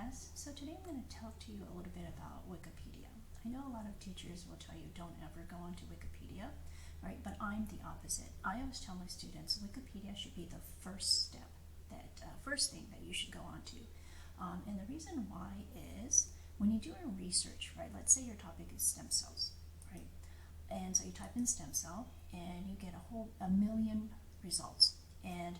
class. So today I'm going to talk to you a little bit about Wikipedia. I know a lot of teachers will tell you don't ever go onto Wikipedia, right? But I'm the opposite. I always tell my students Wikipedia should be the first step, first thing that you should go onto. And the reason why is when you do a research, right? Let's say your topic is stem cells, right? And so you type in stem cell and you get a million results. And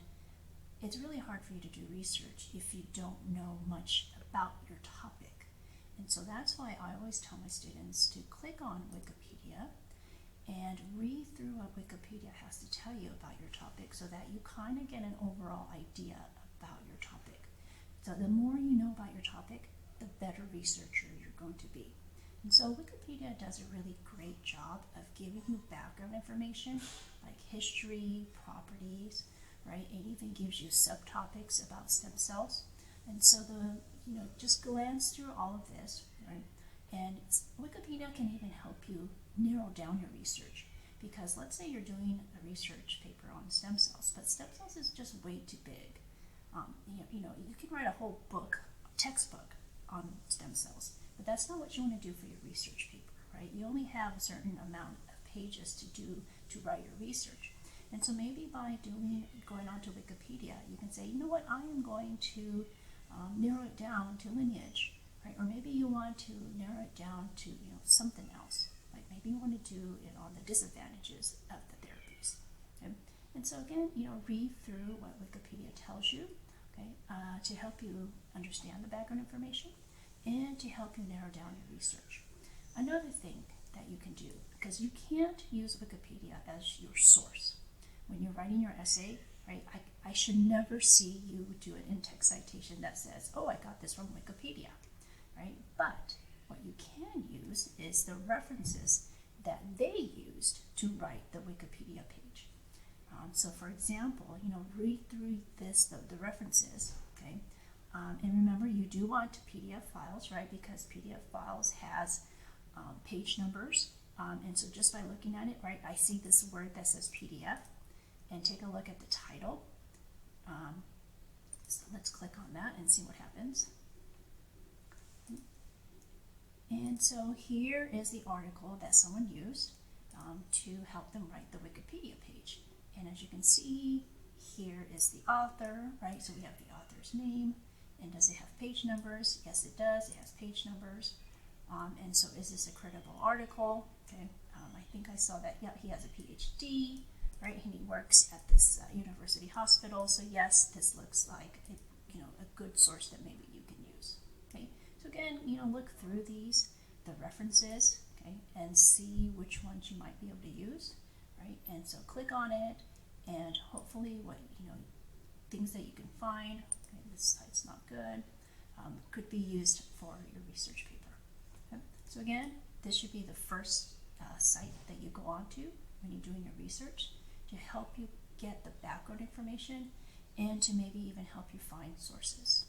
it's really hard for you to do research if you don't know much about your topic. And so that's why I always tell my students to click on Wikipedia and read through what Wikipedia has to tell you about your topic so that you kind of get an overall idea about your topic. So the more you know about your topic, the better researcher you're going to be. And so Wikipedia does a really great job of giving you background information like history, properties, right? It even gives you subtopics about stem cells. And so just glance through all of this, right? And Wikipedia can even help you narrow down your research, because let's say you're doing a research paper on stem cells, but stem cells is just way too big. You can write a whole textbook on stem cells, but that's not what you want to do for your research paper, right? You only have a certain amount of pages to write your research. And so maybe by going onto Wikipedia, you can say, you know what, I am going to narrow it down to lineage, right? Or maybe you want to narrow it down to something else. Like maybe you want to do it on the disadvantages of the therapies. Okay? And so again, read through what Wikipedia tells you, okay, to help you understand the background information and to help you narrow down your research. Another thing that you can do, because you can't use Wikipedia as your source. When you're writing your essay, right, I should never see you do an in-text citation that says, oh, I got this from Wikipedia, right? But what you can use is the references that they used to write the Wikipedia page. So for example, read through the references, okay? And remember, you do want PDF files, right? Because PDF files has page numbers. And so just by looking at it, right, I see this word that says PDF. And take a look at the title. So let's click on that and see what happens. And so here is the article that someone used to help them write the Wikipedia page. And as you can see, here is the author, right? So we have the author's name. And does it have page numbers? Yes, it does. It has page numbers. And so is this a credible article? Okay. I think I saw that, yeah, he has a PhD. Right, and he works at this university hospital. So yes, this looks like a good source that maybe you can use. Okay, so again, look through the references, okay, and see which ones you might be able to use, right? And so click on it, and hopefully, things that you can find. Okay, this site's not good. Could be used for your research paper. Okay? So again, this should be the first site that you go on to when you're doing your research, to help you get the background information and to maybe even help you find sources.